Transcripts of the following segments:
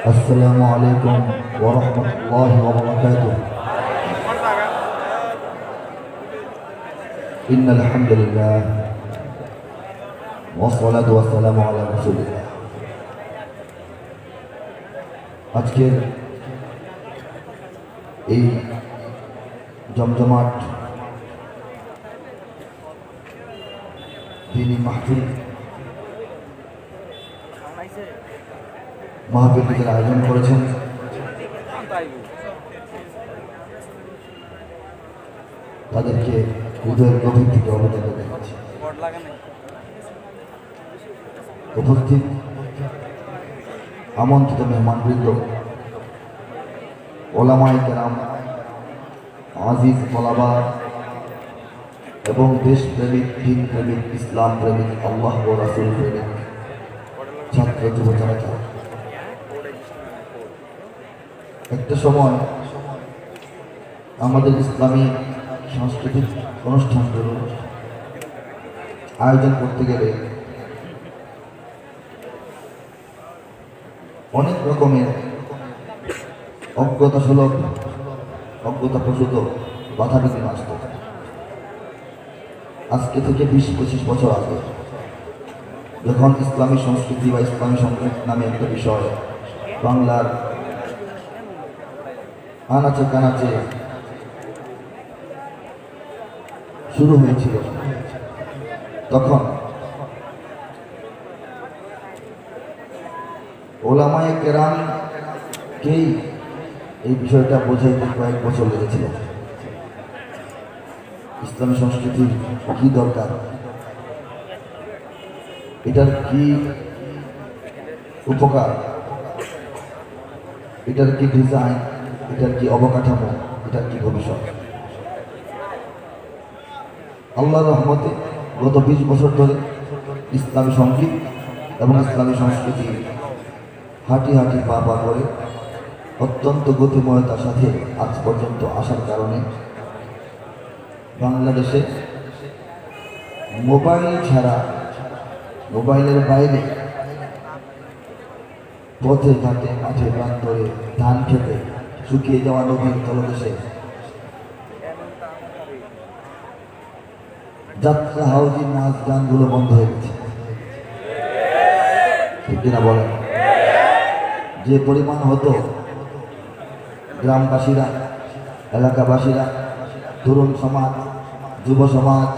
السلام عليكم ورحمة الله وبركاته. إن الحمد لله والصلاة والسلام على رسول الله. আজকের এই জমজমাট দিনী মাহফিলের আয়োজন করেছেন তাদেরকে হৃদয়ের গভীর থেকে অভিনন্দন জানাচ্ছি। উপস্থিত আমন্ত্রিত মেহমানবৃন্দ, ওলামায়ে কেরাম, আজিজ ওলামা এবং দেশপ্রেমিক, দিন প্রেমিক, ইসলাম প্রেমিক, আল্লাহ ও রাসূল প্রেমিক ছাত্র যুব জনতা, একটা সময় আমাদের ইসলামী সাংস্কৃতিক অনুষ্ঠানগুলো আয়োজন করতে গেলে অনেক রকমের অজ্ঞতাসুলভ, অজ্ঞতাপ্রসূত বাধা বিঘ্ন আসত। আজকে থেকে 20-25 বছর আগে যখন ইসলামী সংস্কৃতি বা ইসলামী সংস্কৃতি নামে একটা বিষয় বাংলার আনাচে কানাচে শুরু হয়েছিল, তখন ওলামায়ে কেরামকেই এই বিষয়টা বোঝাইতে কয়েক বছর লেগেছিল। ইসলামী সংস্কৃতির কি দরকার, এটার কি উপকার, এটার কি ডিজাইন, এটার কি অবকাঠামো, এটার কি ভবিষ্যৎ। আল্লাহর রহমতে গত 20 বছর ধরে ইসলামী সংগীত এবং ইসলামী সংস্কৃতি হাঁটি হাঁটি পা পা করে অত্যন্ত গতিময়তার সাথে আজ পর্যন্ত আসার কারণে বাংলাদেশে মোবাইল ছাড়া, মোবাইলের বাইরে পথে ঘাটে, মাঠে প্রান্তরে, ধান খেতে, শুকিয়ে যাওয়া নদীর তলদেশে যাত্রা, হাউজি, নাচ গানগুলো বন্ধ হয়ে গেছে। ঠিক কিনা বলেন? যে পরিমাণ হতো, গ্রামবাসীরা, এলাকাবাসীরা, তরুণ সমাজ, যুব সমাজ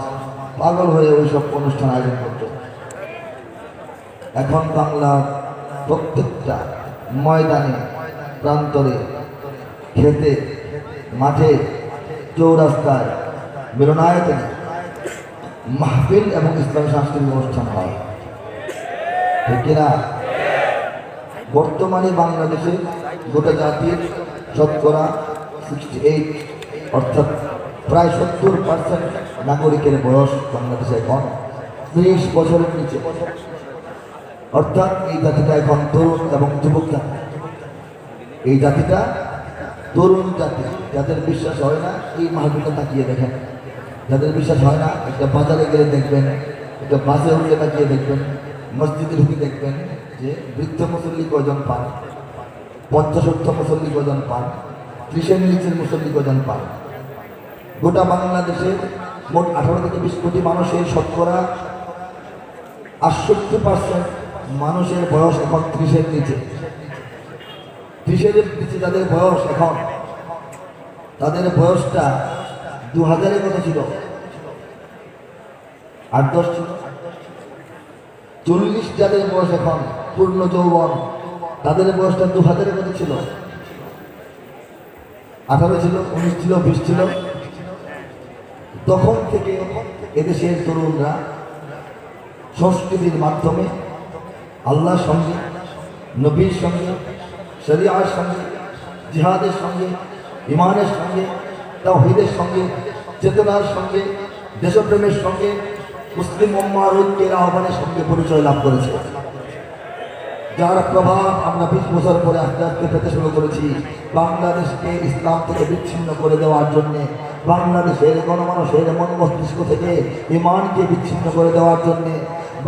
পাগল হয়ে ওইসব অনুষ্ঠান আয়োজন করত। এখন বাংলার প্রত্যেকটা ময়দানে, প্রান্তরে, খেতে, মাঠে, চৌরাস্তায়, মিলনায়তনে মাহফিল এবং ইসলামী সাংস্কৃতিক অনুষ্ঠান হয়। ঠিক কিনা? বর্তমানে বাংলাদেশে গোটা জাতির শতকরা 68 অর্থাৎ প্রায় 70% নাগরিকের বয়স বাংলাদেশে এখন 30 বছরের নিচে। অর্থাৎ এই জাতিটা এখন তরুণ এবং যুবক জাতি। এই জাতিটা তরুণ জাতি, যাদের বিশ্বাস হয় না এই মাহফিলটা তাকিয়ে দেখেন, যাদের বিশ্বাস হয় না একটা বাজারে গেলে দেখবেন, একটা বাসে উঠে তাকিয়ে দেখবেন, মসজিদে ঢুকে দেখবেন যে বৃদ্ধ মুসল্লি কজন পান, 50 মুসল্লি কজন পান, 30-এর নিচের মুসল্লি কজন পান। গোটা বাংলাদেশের মোট 18 থেকে 20 কোটি মানুষের শতকরা 68% মানুষের বয়স এখন 30-এর নিচে। 30-এর নিচে যাদের বয়স এখন, তাদের বয়সটা 2000-এ কত ছিল? 8-10 ছিল। 40 যাদের বয়স এখন পূর্ণ যৌবন, তাদের বয়সটা 2000-এ কত ছিল? 18 ছিল, 19 ছিল, 20 ছিল। তখন থেকে এদেশের তরুণরা সংস্কৃতির মাধ্যমে আল্লাহর সঙ্গে, নবীর সঙ্গে, শরিয়ার সঙ্গে, জিহাদের সঙ্গে, ইমানের সঙ্গে, তাওহীদের সঙ্গে, চেতনার সঙ্গে, দেশপ্রেমের সঙ্গে, মুসলিম উম্মাহর ঐক্যের আহ্বানের সঙ্গে পরিচয় লাভ করেছে, যার প্রভাব আমরা 20 বছর পরে আস্তে আস্তে পেতে শুরু করেছি। বাংলাদেশকে ইসলাম থেকে বিচ্ছিন্ন করে দেওয়ার জন্যে, বাংলাদেশের গণমানুষের মন মস্তিষ্ক থেকে ইমানকে বিচ্ছিন্ন করে দেওয়ার জন্যে,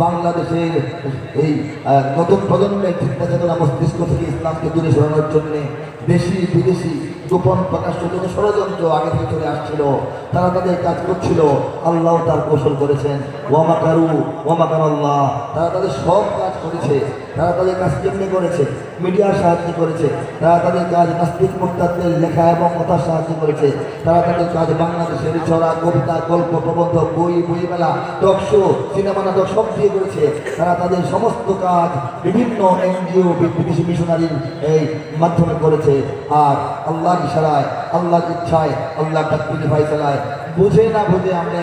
বাংলাদেশের এই নতুন প্রজন্মের চিন্তা চেতনা মস্তিষ্ক থেকে ইসলামকে দূরে সরানোর জন্যে দেশি বিদেশি গোপন প্রকাশ্য যত ষড়যন্ত্র আগে থেকে চলে আসছিল, তারা তাদের কাজ করছিল। আল্লাহ তার কৌশল করেছেন, ওয়ামাকারু ওয়ামাকারাল্লাহ। তারা তাদের সব কাজ করেছে। তারা তাদের কাজ কেমনে করেছে? মিডিয়ার সাহায্য করেছে। তারা তাদের কাজ নাস্তিক মুক্তাদের লেখা এবং কথার সাহায্য করেছে। তারা তাদের কাজ বাংলাদেশের ছড়া, কবিতা, গল্প, প্রবন্ধ, বইমেলা, টক শো, সিনেমা নাটক সব দিয়ে করেছে। তারা তাদের সমস্ত কাজ বিভিন্ন এনজিও, বিদেশি মিশনারির এই মাধ্যমে করেছে। আর আল্লাহর ইশারায়, আল্লাহর ইচ্ছায়, আল্লাহর তাকদীরে ফায়সালায় বুঝে না বুঝে আমরা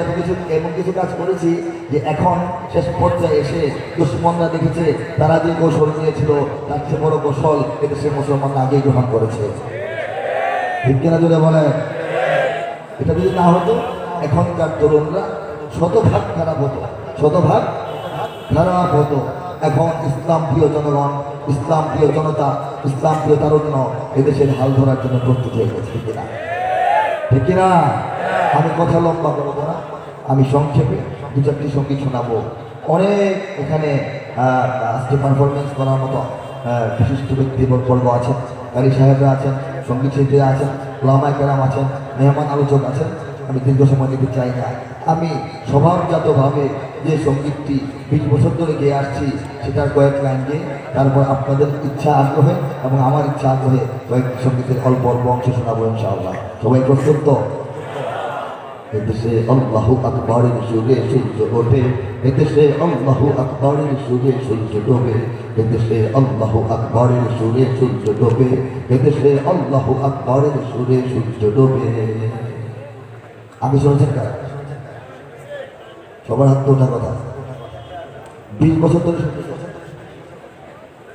এমন কিছু কাজ করেছি যে এখন শেষ পর্যায়ে এসে দুশ্মনরা দেখেছে তারা যে কৌশল নিয়েছিল তার চেয়ে বড় কৌশল এদেশে মুসলমানরা আগেই গ্রহণ করেছে। ঠিক কিনা জোরে বলে? এটা যদি না হতো এখনকার তরুণরা শতভাগ খারাপ হতো, শতভাগ খারাপ হতো। এখন ইসলাম প্রিয় জনগণ, ইসলাম প্রিয় জনতা, ইসলাম প্রিয় তারুণ্য এদেশের হাল ধরার জন্য প্রস্তুত হয়ে গেছে। ঠিক কিনা? ঠিক কিনা? আমি কথা লম্বা করবো না, আমি সংক্ষেপে দু চারটি সঙ্গীত শোনাবো। অনেক এখানে আজকে পারফরমেন্স করার মতো বিশিষ্ট ব্যক্তিবর্গ আছেন, কারি সাহেবরা আছেন, সঙ্গীত শিল্পীরা আছেন, ওলামায়ে কেরাম আছেন, মেহমান আলোচক আছেন। আমি দীর্ঘ সময় দিতে চাই না। আমি স্বভাবজাতভাবে যে সঙ্গীতটি 20 বছর ধরে গেয়ে আসছি সেটার কয়েক লাইন গিয়ে তারপর আপনাদের ইচ্ছা আগ্রহে এবং আমার ইচ্ছা আগ্রহে কয়েকটি সঙ্গীতের অল্প অল্প অংশ শোনাবো ইনশাআল্লাহ। সবাই প্রস্তুত তো? এদেশে আল্লাহু আকবারের সুরে সূর্য ওঠে, এদেশে আল্লাহু আকবারের সুরে সূর্য ডোবে, এদেশে আল্লাহু আকবারের সুরে সূর্য ডোবে, এদেশে আল্লাহু আকবারের সুরে সূর্য ডোবে। আমি শুনেছেন কারা? সবার হাত তোলা কথা। 20 বছর ধরে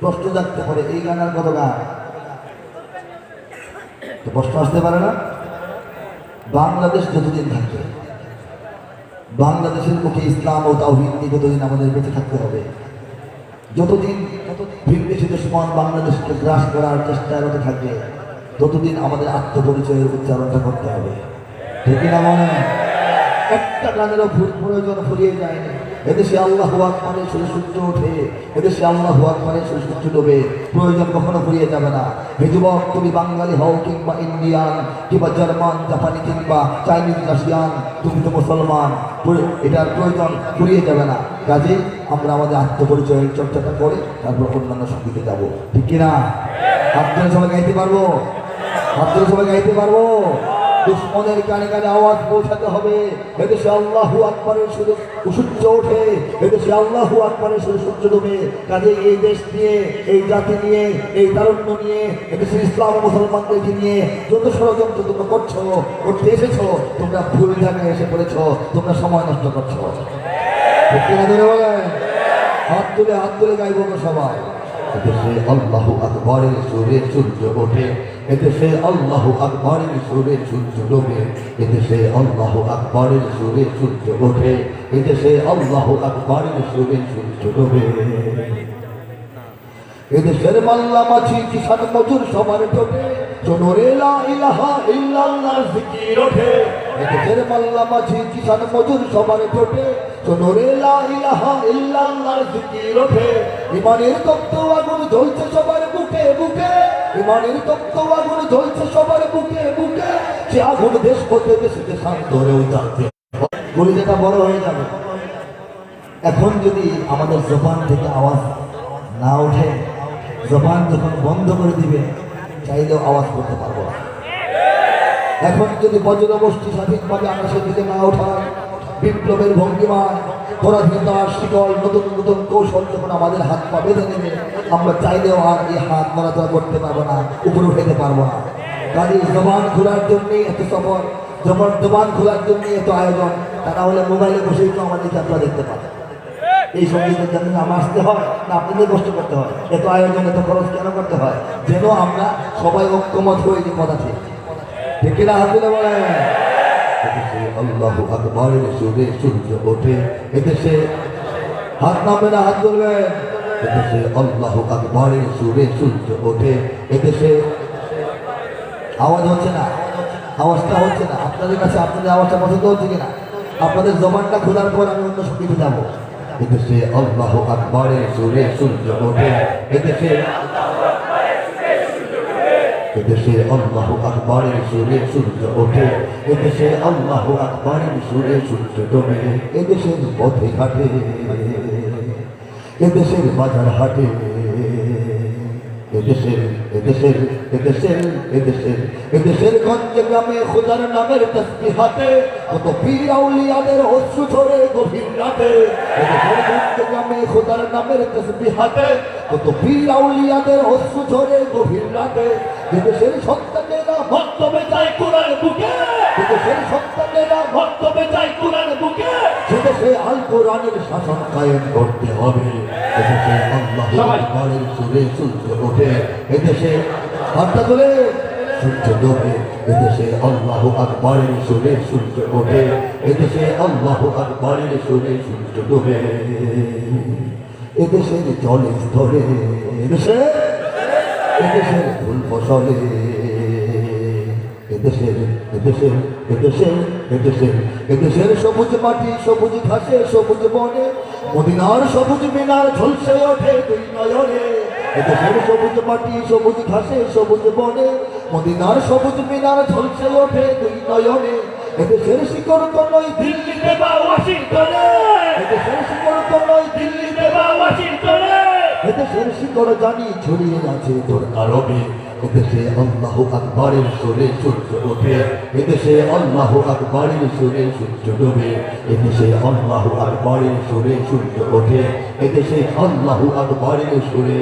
প্রশ্ন জাগতে পারে এই গানের কত গান, তো প্রশ্ন আসতে পারে না। বাংলাদেশ যতদিন থাকবে, বাংলাদেশের মুখে ইসলাম ও তাওহীদ নিয়ে যতদিন আমাদের বেঁচে থাকতে হবে, যতদিন ভিনদেশি দুশমন বাংলাদেশকে গ্রাস করার চেষ্টারত থাকবে, ততদিন আমাদের আত্মপরিচয়ের উচ্চারণটা করতে হবে। ঠিক না? মনে একটা গানেরও প্রয়োজন ফুরিয়ে যায়নি। এদেশে আল্লাহু আকবারের সুরে সূর্য ওঠে, এদেশে আল্লাহু আকবারের সুরে সূর্য ডোবে, প্রয়োজন কখনো ফুরিয়ে যাবে না। হে যুবক, তুমি বাঙালি হও কিংবা ইন্ডিয়ান কিংবা জার্মান, জাপানি কিংবা চাইনিজ, রাশিয়ান, তুমি তো মুসলমান, এটার প্রয়োজন ফুরিয়ে যাবে না। কাজেই আমরা আমাদের আত্মপরিচয়ের চর্চাটা করে তারপর অন্যান্য সঙ্গীতে যাবো। ঠিক কিনা? হাত ধরে সবাই গাইতে পারবো? হাত ধরে সবাই গাইতে পারবো? দুশ্মনের কানে কানে আওয়াজ পৌঁছাতে হবে। এদেশে আল্লাহু আকবারের সুরে সূর্য ওঠে, এদেশে আল্লাহু আকবারের সুরে সূর্য ডোবে। কাজে এই দেশ নিয়ে, এই জাতি নিয়ে, এই তারুণ্য নিয়ে, এদেশের ইসলাম ও মুসলমানদেরকে নিয়ে যত ষড়যন্ত্র তোমরা করছো, করতে এসেছো, তোমরা ভুল জায়গায় এসে পড়েছো, তোমরা সময় নষ্ট করছো। হাত তুলে গাইব সবাই। এদেশে আল্লাহু আকবারের সুরে সূর্য ওঠে, এদেশে আল্লাহু আকবারের সুরে সূর্য ডোবে, এদেশে আল্লাহু আকবারের সুরে সূর্য ওঠে, এদেশে আল্লাহু আকবারের সুরে সূর্য ডোবে। এদেশের মাল্লা মাঝি কিষান মজুর সবার টোটে, চোনরে লা ইলাহা ইল্লাল্লাহর জিকির ওঠে। এদেশের মাল্লা মাঝি কিষান মজুর সবার টোটে, চোনরে লা ইলাহা ইল্লাল্লাহর জিকির ওঠে। ইমানের তপ্ত আগুন জ্বলছে সবার বুকে বুকে, ইমানের তপ্ত আগুন জ্বলছে সবার বুকে বুকে। সে আগুন দেশ হতে দেশে শান্তরেও জানতে কলিজাটা বড় হয়ে যাবে। এখন যদি আমাদের জবান থেকে আওয়াজ না ওঠে, জবান যখন বন্ধ করে দিবে চাইলেও আওয়াজ করতে পারবো না। এখন যদি বজ্রবস্তি স্বাধীনভাবে আকাশের দিকে না ওঠায়, বিপ্লবের ভঙ্গিমায় পরাধীনতার শিকল নতুন নতুন কৌশল যখন আমাদের হাত পা বেঁধে নেবে, আমরা চাইলেও আর এই হাত নড়াচড়া করতে পারবো না, উপরে উঠাতে পারবো না। কাজে জবান খোলার জন্যই এত সফর, জবান খোলার জন্যই এত আয়োজন। তারা হলে মোবাইলে বসেই তো আমাদেরকে আপনারা দেখতে পান। এই সঙ্গীতের জন্য আমার আসতে হয় না আপনাদের কষ্ট করতে হয়? এত আয়োজন, এত খরচ কেন করতে হয়? যেন আমরা সবাই ঐক্যমত হয়ে যে কথা ঠিক। ঠিক কিনা? হাত তুলে বলে। এদেশে আল্লাহু আকবারের সুরে সূর্য ওঠে, এদেশে হাত নামবে না, হাত তুলবে। এদেশে আল্লাহু আকবারের সুরে সূর্য ওঠে, এদেশে আওয়াজ হচ্ছে না, আওয়াজটা হচ্ছে না আপনাদের কাছে। আপনাদের আওয়াজটা পছন্দ হচ্ছে কিনা? আপনাদের জবানটা খোলার পর আমি অন্য সঙ্গীতে যাবো। এদেশে আল্লাহু আকবারের সুরে সূর্য ওঠে, এদেশে এদেশে আল্লাহু আকবারের সুরে সূর্য ওঠে, এদেশে আল্লাহু আকবারের সুরে সূর্য ডোবে, এদেশের পথে ঘাটে, এদেশের বাজার হাটে, এদেশের এদেশের এদেশের এদেশের এদেশের গঞ্জে গ্রামে খোদার নামের তাসবিহাতে কত পীর আউলিয়াদের অশ্রু ঝরে গভীর রাতে, এদেশের গঞ্জে গ্রামে খোদার নামের তাসবিহাতে কত পীর আউলিয়াদের অশ্রু ঝরে গভীর রাতে, এদেশের সন্তানেরা মর্তবে যায় কোরআন বুকে, এদেশের সন্তানেরা মর্তবে যায় কোরআন বুকে, সেদেশে আল কোরআনের শাসন কায়েম করতে হবে, এদেশে আল্লাহু আকবারের সুরে সূর্য ওঠে, এদেশে হাতটা তুলে সূর্য ডোবে, এদেশে আল্লাহু আকবারের সুরে সূর্য ওঠে, এদেশে আল্লাহু আকবারের সুরে সূর্য ডোবে, এদেশের জলে স্থলে, এদেশে এদেশের ফুল ফসলে, এদেশের এদেশের এদেশের এদেশের এদেশের সবুজ মাটি সবুজ ঘাসে সবুজ বনে মদিনার সবুজ মিনার ঝলসে ওঠে দুই নয়নে, এদেশের সবুজ মাটি সবুজ ঘাসে সবুজ বনে মদিনার সবুজ মিনার ঝলসে ওঠে দুই নয়নে, এদেশের শিকড় তো নয় দিল্লিতে বা ওয়াশিংটনে, এদেশের শিকড় তো নয় দিল্লিতে বা ওয়াশিংটনে, এদেশের শিকড় জানি ছড়িয়ে আছে তোর আরবে, এদেশে আল্লাহু আকবারের সুরে সূর্য ওঠে, এদেশে আল্লাহু আকবারের সুরে সূর্য ডোবে, এদেশে আল্লাহু আকবারের সুরে সূর্য ওঠে, এদেশে আল্লাহু আকবারের সুরে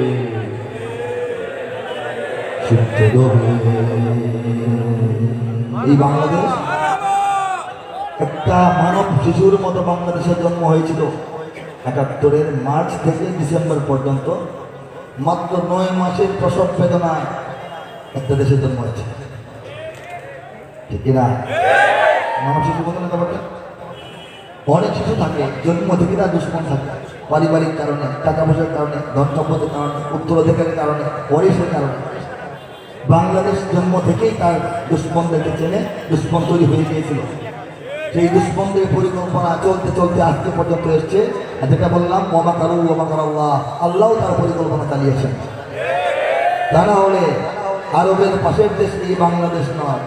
সূর্য ডোবে। এই বাংলাদেশ একটা মানব শিশুর মতো বাংলাদেশের জন্ম হয়েছিল ৭১-এর মার্চ থেকে ডিসেম্বর পর্যন্ত, মাত্র ৯ মাসের প্রসব বেদনায় একটা দেশের জন্ম হয়েছে, ঠিক কিনা? মানব শিশু বলতে না ব্যাপারটা, অনেক শিশু থাকে জন্ম থেকে তার দুশ্মন থাকে, পারিবারিক কারণে, টাকা পয়সার কারণে, ধন সম্পদের কারণে, উত্তরাধিকারের কারণে, ওয়ারিসের কারণে। বাংলাদেশ জন্ম থেকেই তার দুশ্মনদেরকে চেনে, দুশ্মন তৈরি হয়ে গিয়েছিল। সেই দুশ্মনদের পরিকল্পনা চলতে চলতে আজকে পর্যন্ত এসছে, আর যেটা বললাম ওমা কারু ওমা কারাল্লাহ, আল্লাহ তার পরিকল্পনা চালিয়েছেন। তা না হলে আরবের পাশের দেশ এই বাংলাদেশ নয়,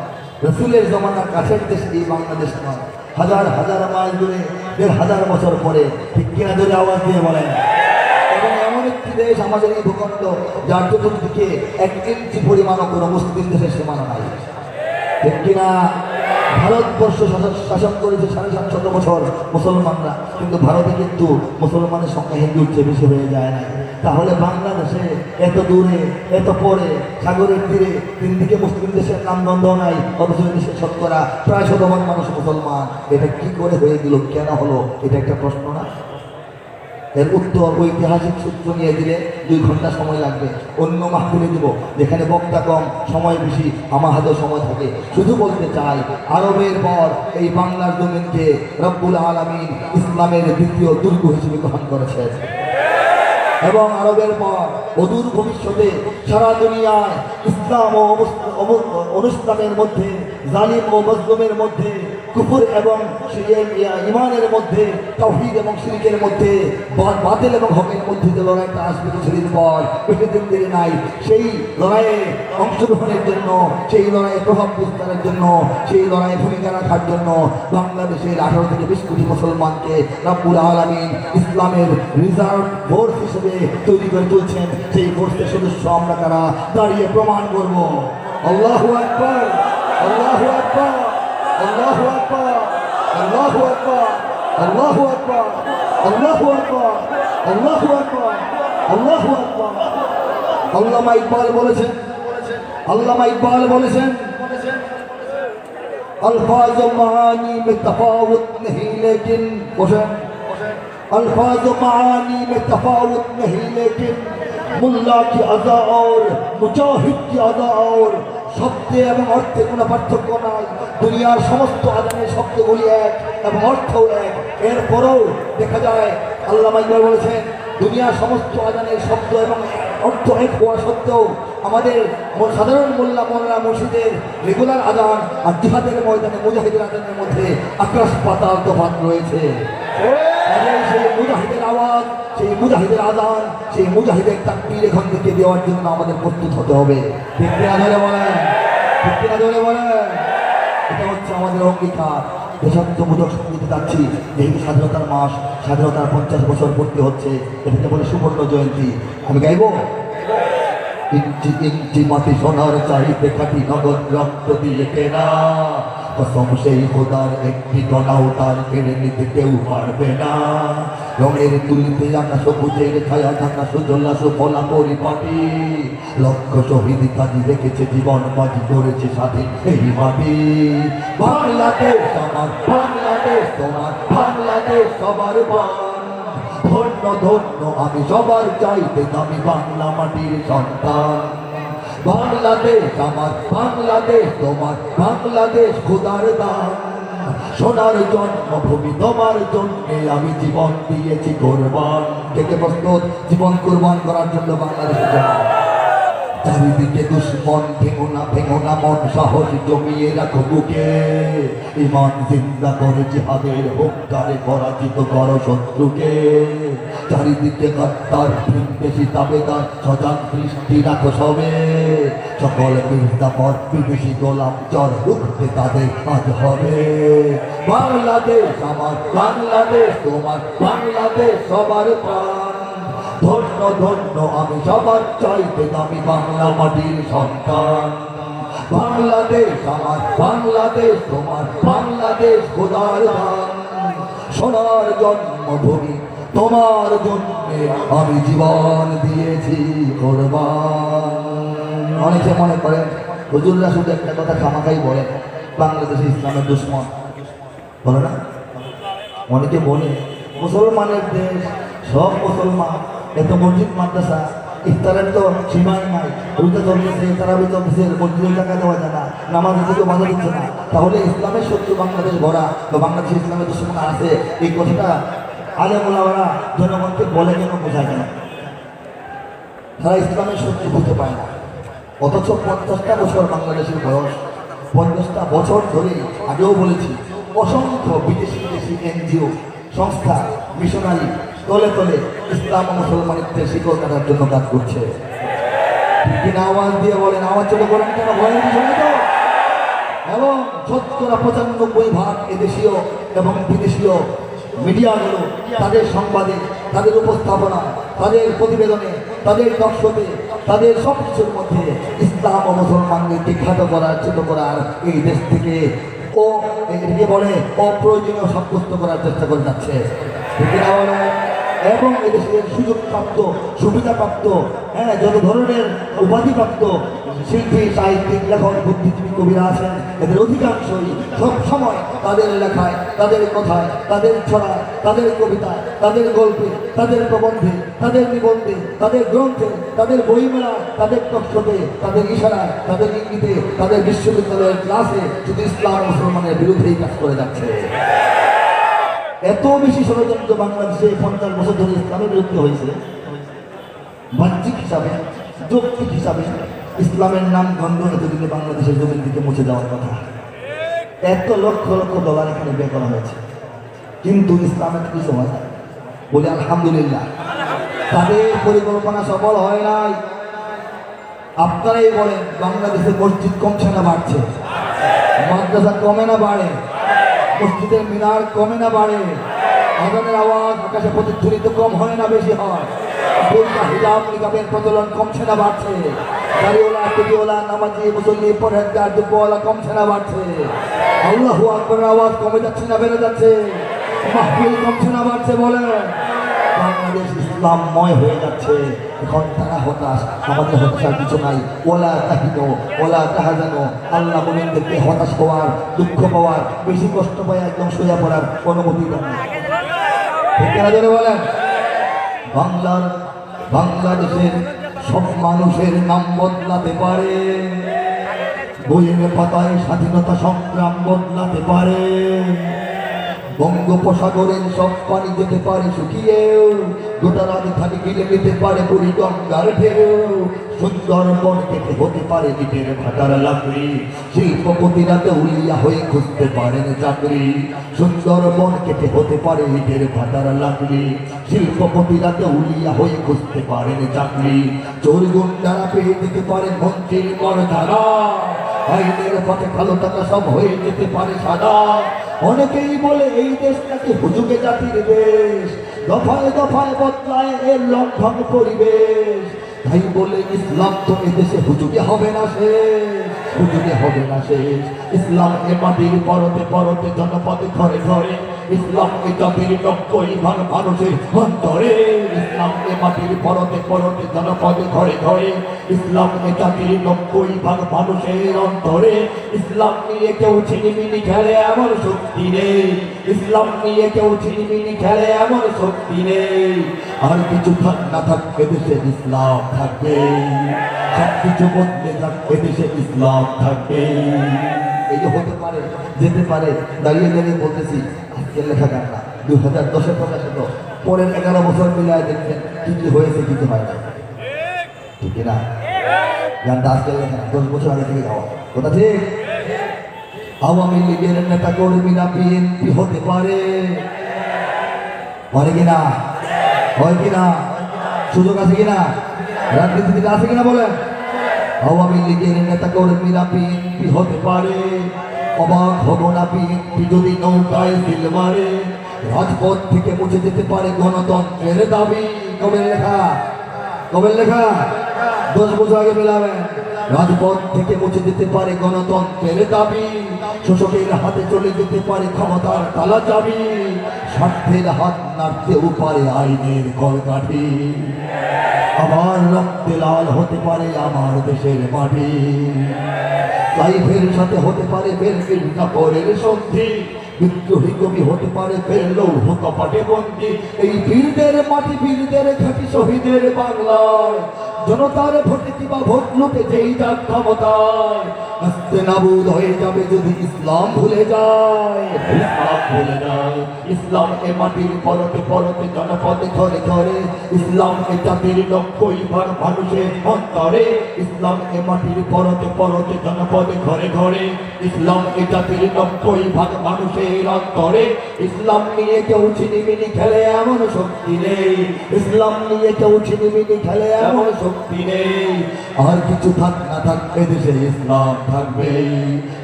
রসুলের জমানার কাছের দেশ এই বাংলাদেশ নয়, হাজার হাজার মাইল দূরে ১,৫০০ বছর পরে, ঠিক কিনা ধরে আওয়াজ দিয়ে বলেন। এবং এমন একটি দেশ আমাদের এই ভূখণ্ড যার চতুর্দিকে ১ ইঞ্চি পরিমাণও কোনো মুসলিম দেশের সীমানা নাই, ঠিক কিনা? ভারতবর্ষ শাসন করেছে ৭৫০ বছর মুসলমানরা, কিন্তু ভারতে কিন্তু মুসলমানের সংখ্যা হিন্দুর চেয়ে বেশি হয়ে যায় না। তাহলে বাংলাদেশে এত দূরে এত পরে সাগরের তীরে ৩ দিকে মুসলিম দেশের নামগন্ধ নাই, অথচ দেশের শতকরা প্রায় ১০০ মানুষ মুসলমান, এটা কি করে হয়ে গেল, কেন হলো? এটা একটা প্রশ্ন না? এর উত্তর ঐতিহাসিক সূত্র নিয়ে দিলে 2 ঘন্টা সময় লাগবে, অন্য মাহফিলে দিব যেখানে বক্তা কম সময় বেশি, আমার হাতেও সময় থাকে। শুধু বলতে চাই, আরবের পর এই বাংলার জমিনকে রব্বুল আলামিন ইসলামের দ্বিতীয় দুর্গ হিসেবে গ্রহণ করেছেন, এবং আরবের পর অদূর ভবিষ্যতে সারা দুনিয়ায় ইসলাম ও অনুসলামের মধ্যে, জালিম ও মজলুমের মধ্যে, কুফর এবং ইমানের মধ্যে, তাওহীদ এবং শিরকের মধ্যে, বাতিল এবং হকের মধ্যে যে লড়াইটা আসবে কিছুদিন পর, বেশি দিন দেরি নাই, সেই লড়াইয়ে অংশগ্রহণের জন্য, সেই লড়াইয়ে প্রভাব বিস্তারের জন্য, সেই লড়াইয়ে ভূমিকা রাখার জন্য বাংলাদেশের 18 থেকে 20 কোটি মুসলমানকে রব্বুল আলামিন ইসলামের রিজার্ভ ফোর্স হিসেবে তৈরি করে তুলছেন। সেই ফোর্সের সদস্য আমরা তারা দাঁড়িয়ে প্রমাণ করব। আল্লাহু আকবার, আল্লাহু আকবার, আল্লাহু আকবার, আল্লাহু আকবার, আল্লাহু আকবার, আল্লাহু আকবার, আল্লাহু আকবার, আল্লাহু আকবার। আল্লামা ইকবাল বলেছেন, আল্লামা ইকবাল বলেছেন, अल्फाज मानी में तफावत नहीं लेकिन अल्फाज मानी में तफावत नहीं लेकिन मुल्ला की अदा और मुजाहिद की अदा और শব্দে এবং অর্থে কোনো পার্থক্য নাই। দুনিয়ার সমস্ত আজানের শব্দগুলি এক এবং অর্থও এক, এরপরেও দেখা যায় আল্লামা ইকবাল বলেছেন দুনিয়ার সমস্ত আজানের শব্দ এবং অর্থ এক হওয়া সত্ত্বেও আমাদের সাধারণ মোল্লা মোল্লা মসজিদের রেগুলার আজান আর জিহাদের ময়দানে মুজাহিদের আজানের মধ্যে আকাশ পাতাল তফাৎ রয়েছে। সেই মুজাহিদের আওয়াজ মুজাহিদের আজান, সেই মুজাহিদের তাকবীর এখান থেকে দেওয়ার জন্য আমাদের প্রস্তুত হতে হবে। ঠিক কিনা ধরে বলেন, ঠিক কিনা ধরে বলেন। এটা হচ্ছে আমাদের অঙ্গীকার। দেশাত্মবোধক সঙ্গীতে যাচ্ছি, যেহেতু স্বাধীনতার মাস, স্বাধীনতার 50 বছর পূর্তি হচ্ছে, এটাকে বলে সুবর্ণ জয়ন্তী। আমি গাইব ইঞ্চি ইঞ্চি মাটি সোনার চাইতে খাটি নগদ রক্ত দিয়ে কেনা, কসম সেই খোদার একটি কণাও তার কেড়ে নিতে কেউ পারবে না। রঙের তুলিতে আঁকা সবুজের ছায়া ঢাকা সুজলা সুফলা পরিপাটি, লক্ষ শহীদ কাজী রেখেছে জীবন বাজি করেছে স্বাধীন এই মাটি। বাংলাদেশ আমার, বাংলাদেশ তোমার, বাংলাদেশ সবার প্রাণ। ধন্য ধন্য আমি সবার চাইতে দামি বাংলা মাটির সন্তান। বাংলাদেশ আমার, বাংলাদেশ তোমার, বাংলাদেশ খোদার দান। সোনার জন্মভূমি তোমার জন্যে আমি জীবন দিয়েছি কোরবান। কে প্রস্তুত জীবন কোরবান করার জন্য বাংলাদেশের জন্য? চারিদিকে দুশ্মন, ভেঙো না মন, সাহস জমিয়ে রাখো বুকে। ইমান জিন্দা করে জিহাদের হুঙ্কারে পরাজিত করো শত্রুকে। চারিদিকে গদ্দার, বেশি তাবেদার, সজাগ দৃষ্টি রাখো সবে। সকল মির্জাফর, বিদেশি গোলাম চর রুখতে তাদের আজ হবে। বাংলাদেশ আমার, বাংলাদেশ তোমার, বাংলাদেশ সবার প্রাণ। ধন্য ধন্য আমি সবার চাইতে দামি বাংলা মাটির সন্তান। বাংলাদেশ আমার, বাংলাদেশ তোমার, বাংলাদেশ খোদার দান। সোনার জন্মভূমি তোমার জন্যে আমি জীবন দিয়েছি কোরবান। অনেকে মনে করেন হুজুররা শুধু একটা কথা খামাখাই বলে, বাংলাদেশে ইসলামের দুশ্মন বলে না। অনেকে বলে মুসলমানের দেশ, সব মুসলমান, এত মসজিদ মাদ্রাসা, ইফতারের তো সীমাই নাই, রোজা চলতেছে, তারাবি চলতেছে, মসজিদের টাকা দেওয়া যায় না, নামাজের দিকে বাধা দিচ্ছে না, তাহলে ইসলামের শত্রু বাংলাদেশ ভরা বা বাংলাদেশে ইসলামের দুশ্মন আছে, এই কথাটা আলেম ওলামারা জনগণকে বলে কেন, বোঝা কেন? তারা ইসলামের শত্রু হতে পারে না। অথচ 50টা বছর বাংলাদেশের বয়স, 50টা বছর ধরে, আগেও বলেছি, অসংখ্য বিদেশি এনজিও সংস্থা, মিশনারি তলে তলে ইসলাম ও মুসলমানিত্বের শিকড় কাটার জন্য কাজ করছে। কিনা আওয়াজ দিয়ে বলেন, আওয়াজ চলে বলেন কেন, ভয়ের বিষয় তো। এবং 95% এদেশীয় এবং বিদেশীয় মিডিয়াগুলো তাদের সংবাদে, তাদের উপস্থাপনা, তাদের প্রতিবেদনে, তাদের দর্শকে, তাদের সব কিছুর মধ্যে ইসলাম ও মুসলমানদের বিখ্যাত করার, ছোট করার, এই দেশ থেকে ও এটিকে বলে অপ্রয়োজনীয় সাব্যস্ত করার চেষ্টা করে যাচ্ছে। এবং এদেশের সুযোগপ্রাপ্ত, সুবিধাপ্রাপ্ত, যত ধরনের উপাধিপ্রাপ্ত শিল্পী, সাহিত্যিক, লেখক, বুদ্ধিজীবী, কবিরা আছেন, এদের অধিকাংশই সব সময় তাদের লেখায়, তাদের কথায়, তাদের ছড়ায়, তাদের কবিতায়, তাদের গল্পে, তাদের প্রবন্ধে, তাদের নিবন্ধে, তাদের গ্রন্থে, তাদের বইমেলায়, তাদের তথ্যতে, তাদের ইশারায়, তাদের ইঙ্গিতে, তাদের বিশ্ববিদ্যালয়ের ক্লাসে শুধু ইসলাম মুসলমানের বিরুদ্ধেই কাজ করে যাচ্ছে। এত বেশি ষড়যন্ত্র বাংলাদেশে 50 বছর ধরে ইসলামের বিরুদ্ধে হয়েছে। বাহ্যিক হিসাবে, যৌক্তিক হিসাবে ইসলামের নাম গন্ধ এতদিনে বাংলাদেশের জমিন থেকে মুছে যাওয়ার কথা। এত লক্ষ লক্ষ ডলার এখানে ব্যয় করা হয়েছে, কিন্তু ইসলামের কিছু হয় না। বলে আলহামদুলিল্লাহ, তাদের পরিকল্পনা সফল হয় নাই। আপনারাই বলেন, বাংলাদেশের মসজিদ কমছে না বাড়ছে? মাদ্রাসা কমে না বাড়ে? মসজিদের মিনার কমে না বাড়ে? আজানের আওয়াজ আকাশে প্রতিধ্বনিত কম হয় না বেশি হয়? বোরকা, হিজাব, নিকাবের প্রচলন কমছে না বাড়ছে? দাড়িওয়ালা, টুপিওয়ালা, নামাজি, মুসল্লি, পরহেজগার, যুবওয়ালা কমছে না বাড়ছে? আল্লাহু আকবরের আওয়াজ কমে যাচ্ছে না বেড়ে যাচ্ছে? মাহফিল কমছে না বাড়ছে? বলে বাংলাদেশ ইসলামময় হয়ে যাচ্ছে। এখন তারা হতাশ, আমাদের হতাশার কিছু নাই। ওলা তাহিনো, ওলা তাহাজানো, আল্লাহ মোমিনদেরকে হতাশ হওয়ার, দুঃখ পাওয়ার, বেশি কষ্ট পায় একদম সোজা পড়ার অনুমতি দেন। বলেন, বাংলাদেশের সব মানুষের নাম বদলাতে পারে, বইয়ের পাতায় স্বাধীনতা সংগ্রাম বদলাতে পারে, বঙ্গোপসাগরের সব পানি যেতে পারে শুকিয়েও, গোটা রাজধানী গিলে নিতে পারে বুড়ি গঙ্গার ঢেউ। সুন্দরবন কেটে হতে পারে ইটের ভাটার লাকড়ি, শিল্পপতিরা দেউলিয়া হয়ে খুঁজতে পারেন চাকরি। সুন্দরবন কেটে হতে পারে ইটের ভাটার লাকড়ি, শিল্পপতিরা দেউলিয়া হয়ে খুঁজতে পারেন চাকরি। চোর গুন্ডারা পেয়ে যেতে পারে মন্ত্রীর মর্যাদা, আইনের পথে কালো টাকা সব হয়ে যেতে পারে সাদা। অনেকেই বলে এই দেশ নাকি হুজুগে জাতির দেশ, দফায় দফায় বদলায় এর লঙ্ঘন পরিবেশ। তাই বলে ইসলাম তো এদেশে হুজুগে হবে না শেষ, হুজুগে হবে না শেষ। ইসলাম এ মাটির পরতে পরতে জনপদে ঘরে ঘরে, ইসলাম এ জাতির 90% মানুষের অন্তরে। ইসলাম এ মাটির পরতে পরতে জনপদে ঘরে ঘরে, ইসলাম এ জাতির 90% মানুষের অন্তরে। ইসলাম নিয়ে কেউ ছিনিমিনি খেলে এমন শক্তি নেই, ইসলাম নিয়ে কেউ ছিনিমিনি খেলে এমন শক্তি নেই। আর কিছু থাক না থাক এদেশে ইসলাম থাকবে, সব কিছু বদলে থাক এদেশে ইসলাম থাকবে। এই যে হতে পারে যেতে পারে, দাঁড়িয়ে দাঁড়িয়ে বলতেছি আজকের লেখা গান না, 2010-এ প্রকাশিত। পরের 11 বছর মিলায় দেখবেন কি কি হয়েছে কি কি হয় না, ঠিক না? গানটা আজকের লেখা না, 10 বছর আগে থেকে গাওয়া কথা, ঠিক? আওয়ামী লীগের নেতা কর্মীরা বিএনপি হতে পারে, পারে কিনা? হয় কিনা? সুযোগ আছে কিনা? রাজনীতিতে আছে কিনা বলেন? আওয়ামী লীগের নেতা কর্মীরা বিএনপি হতে পারে, অবাক হব না বিএনপি যদি নৌকায় সিল মারে। রাজপথ থেকে মুছে যেতে পারে গণতন্ত্রের দাবি। কবে লেখা? কবে লেখা? 10 বছর আগে মেলাবেন। রাজপথ থেকে মুছে যেতে পারে গণতন্ত্রের দাবি, শোষকের হাতে চলে যেতে পারে ক্ষমতার তালা চাবি। স্বার্থের হাত নাড়তেও পারে আইনের কলকাঠি, আবার রক্তে লাল হতে পারে আমার দেশের মাটি। লাইফের সাথে হতে পারে বেলকির কাপড়ের সন্ধি, বিদ্রোহী কবি হতে পারে ফেরলেও কপাটে বন্দি। এই বীরদের মাটি, বীরদের ঘাটি, শহীদের বাংলায় জনতার ভোটে কিবা ভোট লুটে যেই যাক ক্ষমতায়, আস্তে নাবুদ হয়ে যাবে যদি ইসলাম ভুলে যায়, ইসলাম ভুলে যায়। ইসলাম এ মাটির পরতে পরতে জনপদে ঘরে ঘরে, ইসলাম এ জাতির 90% মানুষের অন্তরে। ইসলাম এ মাটির পরতে পরতে জনপদে ঘরে ঘরে, ইসলাম এ জাতির 90% মানুষের অন্তরে। ইসলাম নিয়ে কেউ ছিনিমিনি খেলে এমন শক্তি নেই, ইসলাম নিয়ে কেউ ছিনিমিনি খেলে এমন শক্তি নেই। আর কিছু থাক না থাক এদেশে ইসলাম থাকবে,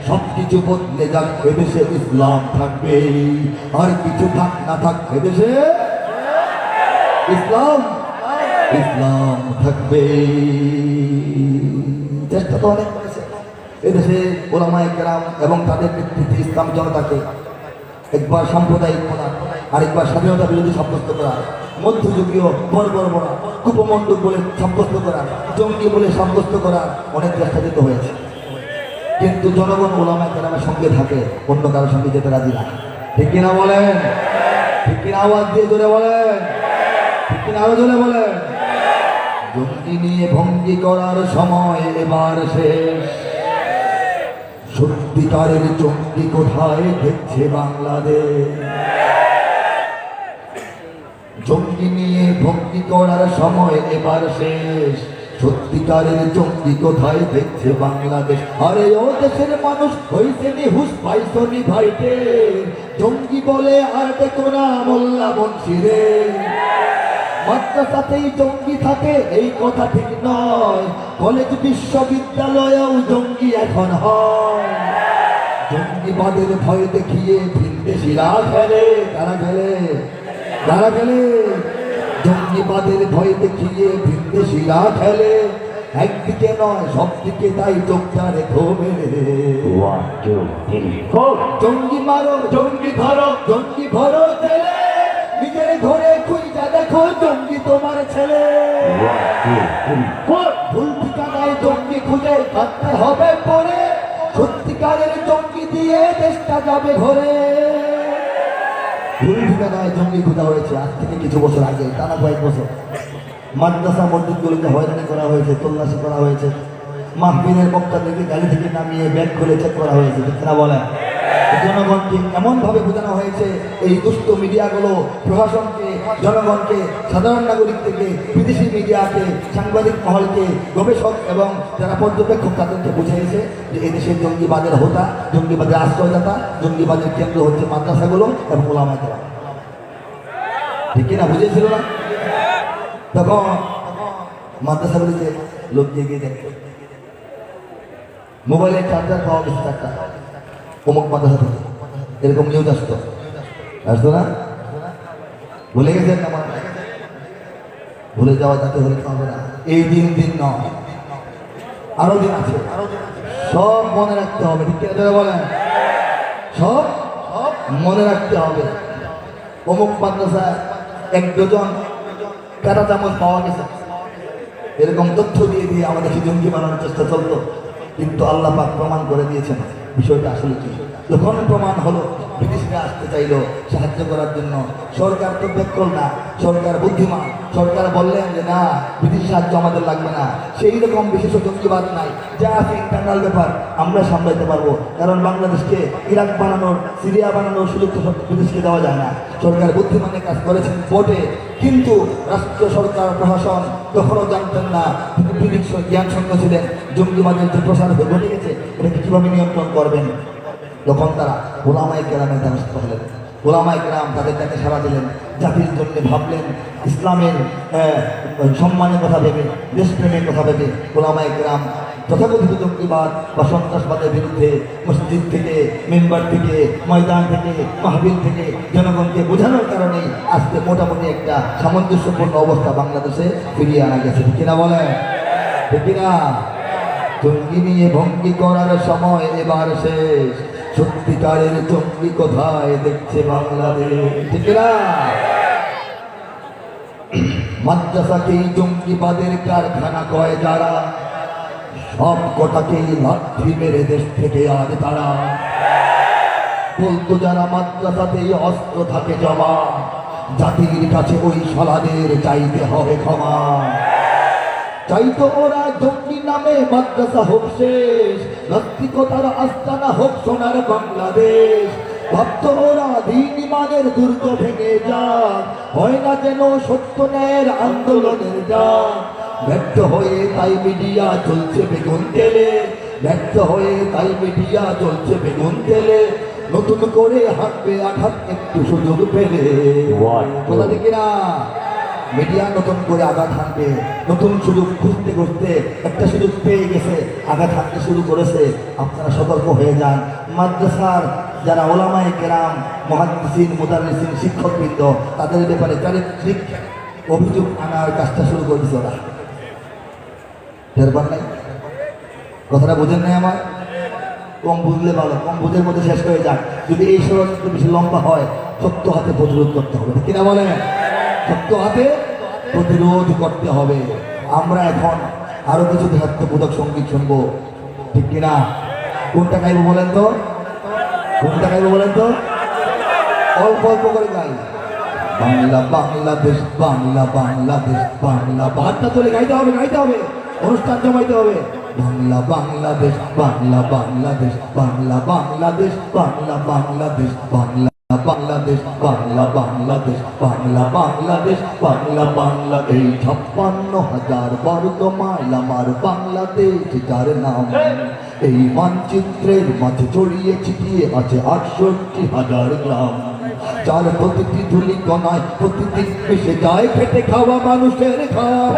সব কিছু বদলে যাক এদেশে ইসলাম থাকবে। আর কিছু থাক না থাক এদেশে ইসলাম, ইসলাম থাকবে। চেষ্টা তো অনেক করেছে এদেশে ওলামায়ে কেরাম এবং তাদের নেতৃত্বে ইসলাম জনতাকে একবার সাম্প্রদায়িক করা, আরেকবার স্বাধীনতা বিরোধী সাব্যস্ত করা, মধ্যযুগীয় বর্বরা কুপমণ্ডল বলে সাব্যস্ত করা, জঙ্গি বলে সাব্যস্ত করা, অনেক চেষ্টা যেতে হয়েছে। কিন্তু জনগণ ওলামায়ে কেরামের সঙ্গে থাকে, অন্য কারোর সঙ্গে যেতে রাজি না। ঠিক কিনা বলেন? ঠিক কিনা? আওয়াজ দিয়ে জোরে বলেন, ঠিক কিনা? আরো জোরে বলেন। জঙ্গি নিয়ে ভঙ্গি করার সময় এবার শেষ, সত্যিকারের জঙ্গি কোথায় দেখছে বাংলাদেশ। জঙ্গি নিয়ে ভঙ্গি করার সময় এবার শেষ, সত্যিকারের জঙ্গি কোথায় দেখছে বাংলাদেশ। আরে ও দেশের মানুষ হইছে নিহুস পাইছনি ভাইতে, জঙ্গি বলে আর দেখো না মোল্লা বংশীরে। মাদ্রাসাতেই জঙ্গি থাকে এই কথা ঠিক নয়, কলেজ বিশ্ববিদ্যালয়েও জঙ্গি এখন হয়। জঙ্গিবাদের ভয় দেখিয়ে ভিনদেশিরা খেলে, তারা খেলে, তারা খেলে। জঙ্গিবাদের ভয় দেখিয়ে ভিনদেশিরা খেলে, একদিকে নয় সব দিকে, তাই চোখটা রেখো মেরে। জঙ্গি মারো, জঙ্গি ধরো, জঙ্গি ভরো ছেলে, নিজের ঘরে খুঁজা দেখো জঙ্গি তোমার ছেলে। ভুল ঠিকানায় জঙ্গি খুঁজে থাকতে হবে পরে, সত্যিকারের জঙ্গি দিয়ে দেশটা যাবে ঘরে। ভুল ঠিকানায় জঙ্গি খোঁজা হয়েছে আজ থেকে কিছু বছর আগে, টানা কয়েক বছর। মাদ্রাসা মসজিদগুলোকে হয়রানি করা হয়েছে, তল্লাশি করা হয়েছে, মাহফিলের বক্তা থেকে গাড়ি থেকে নামিয়ে ব্যাগ খুলে চেক করা হয়েছে। ঠিক না বলেন? জনগণকে এমনভাবে বোঝানো হয়েছে, এই দুষ্ট মিডিয়াগুলো প্রশাসনকে, জনগণকে, সাধারণ নাগরিক থেকে বিদেশি মিডিয়াকে, সাংবাদিক মহলকে, গবেষক এবং যারা পর্যবেক্ষক তাদেরকে বুঝিয়েছে যে এদেশের জঙ্গিবাদের হোতা, জঙ্গিবাদের আশ্রয়দাতা, জঙ্গিবাদের কেন্দ্র হচ্ছে মাদ্রাসাগুলো এবং ওলামায়ে কেরাম। ঠিক কিনা? বুঝেছিল না? তখন মাদ্রাসাগুলিতে লোক গিয়ে দেখতো মোবাইলে চার্জার পাওয়া গেছে একটা অমুক মাদ্রাসা থেকে, এরকম নিউজ আসতো না? ভুলে গেছেন? আমার ভুলে যাওয়া যাতে হলে হবে না। এই দিন নয়, আরো দিন আছে, সব মনে রাখতে হবে। ঠিক কিনা বলেন? সব মনে রাখতে হবে। অমুক মাদ্রাসায় 1 ডজন কাঁটা চামচ পাওয়া গেছে, এরকম তথ্য দিয়ে আমাদেরকে জঙ্গি বানানোর চেষ্টা চলতো। কিন্তু আল্লাহ পাক প্রমাণ করে দিয়েছেন বিষয়টা আসলে কি। যখন প্রমাণ হলো, বিদেশিরা আসতে চাইলো সাহায্য করার জন্য, সরকার তো বেকল না, সরকার বুদ্ধিমান। সরকার বললেন যে না, বিদেশি সাহায্য আমাদের লাগবে না। সেই রকম বিশেষ জঙ্গিবাদ নাই, যা আছে ইন্টারনাল ব্যাপার আমরা সামলাইতে পারবো। কারণ বাংলাদেশকে ইরাক বানানোর, সিরিয়া বানানোর সুযোগ তো বিদেশকে দেওয়া যায় না। সরকার বুদ্ধিমানের কাজ করেছেন বটে, কিন্তু রাষ্ট্র সরকার প্রশাসন তখনও জানতেন না, বিধিক জ্ঞান শূন্য ছিলেন। জঙ্গিবাদের যে প্রসার ঘটে গেছে, এটাকে কীভাবে নিয়ন্ত্রণ করবেন। তখন তারা ওলামায়ে কেরামের দ্বারস্থ হলেন। ওলামায়ে কেরাম তাদের কাছে সাড়া দিলেন, জাতির জন্য ভাবলেন, ইসলামের সম্মানের কথা ভেবে, দেশপ্রেমের কথা ভেবে ওলামায়ে কেরাম তথাকথিত জঙ্গিবাদ বা সন্ত্রাসবাদের বিরুদ্ধে মসজিদ থেকে, মেম্বার থেকে, ময়দান থেকে, মাহফিল থেকে জনগণকে বোঝানোর কারণেই আজকে মোটামুটি একটা সামঞ্জস্যপূর্ণ অবস্থা বাংলাদেশে ফিরিয়ে আনা গেছে। ঠিক কিনা বলেন? ঠিক কিনা? জঙ্গি নিয়ে ভঙ্গি করার সময় এবার শেষ। সত্যিকারের জঙ্গি কোথায় দেখছে বাংলাদেশ। ঠিক না? মাদ্রাসাকেই জঙ্গিবাদের কারখানা কয় যারা, সব কটাকেই লাঠি মেরে দেশ থেকে আজ তারা। বলতো যারা মাদ্রাসাতেই অস্ত্র থাকে জমা, জাতির কাছে ওই শালাদের চাইতে হবে ক্ষমা। চাইতো ওরা জঙ্গি নামে মাদ্রাসা হোক শেষ, নাস্তিকতার আস্তানা হোক সোনার বাংলাদেশ। ভাবতো ওরা দিন ইমানের দুর্গ ভেঙে যাক, হয় না যেন সত্য ন্যায়ের আন্দোলনের যাক। ব্যর্থ হয়ে তাই মিডিয়া চলছে বেগুন তেলে, ব্যর্থ হয়ে তাই মিডিয়া চলছে বেগুন তেলে। নতুন করে হাঁটবে আঘাত একটু সুযোগ পেলে। কথা ঠিক না? মিডিয়া নতুন করে আঘাত হানবে, নতুন সুযোগ খুঁজতে খুঁজতে একটা সুযোগ পেয়ে গেছে, আঘাত হানতে শুরু করেছে। আপনারা সতর্ক হয়ে যান। মাদ্রাসার যারা ওলামায়ে কেরাম, মুহাদ্দিসিন, মুদাররিসিন, শিক্ষকবৃন্দ, তাদের ব্যাপারে চারিত্রিক অভিযোগ আনার কাজটা শুরু করে দিচ্ছে ওরা। নাই কথাটা বোঝেন নাই আমার? কম বুঝলে ভালো, কম বুঝের মধ্যে শেষ হয়ে যাক। যদি এই ষড়যন্ত্র বেশি লম্বা হয়, শক্ত হাতে প্রতিরোধ করতে হবে। কিনা বলেন? শক্ত হাতে প্রতিরোধ করতে হবে। আমরা এখন আরো কিছু দেশাত্মবোধক সঙ্গীত শুনবো। ঠিক কিনা? কোনটা গাইবো বলেন তো? কোনটা গাইবো বলেন তো? অল্প অল্প করে গাই। বাংলা বাংলাদেশ, বাংলা বাংলাদেশ, বাংলা। বাহারটা তোলে গাইতে হবে, গাইতে হবে, অনুষ্ঠান জমাইতে হবে। বাংলা বাংলাদেশ, বাংলা বাংলাদেশ, বাংলা বাংলাদেশ, বাংলা বাংলাদেশ, বাংলা বাংলাদেশ, বাংলা বাংলাদেশ, বাংলা বাংলাদেশ, বাংলা বাংলাদেশ। 56,000 বর্গ মাইল আমার বাংলাদেশ যার নাম। এই মানচিত্রের মাঝে ছড়িয়ে ছিটিয়ে আছে 68,000 গ্রাম। যার প্রতিটি ধুলি কণায় প্রতিদিন মিশে যায় খেটে খাওয়া মানুষের ঘাম।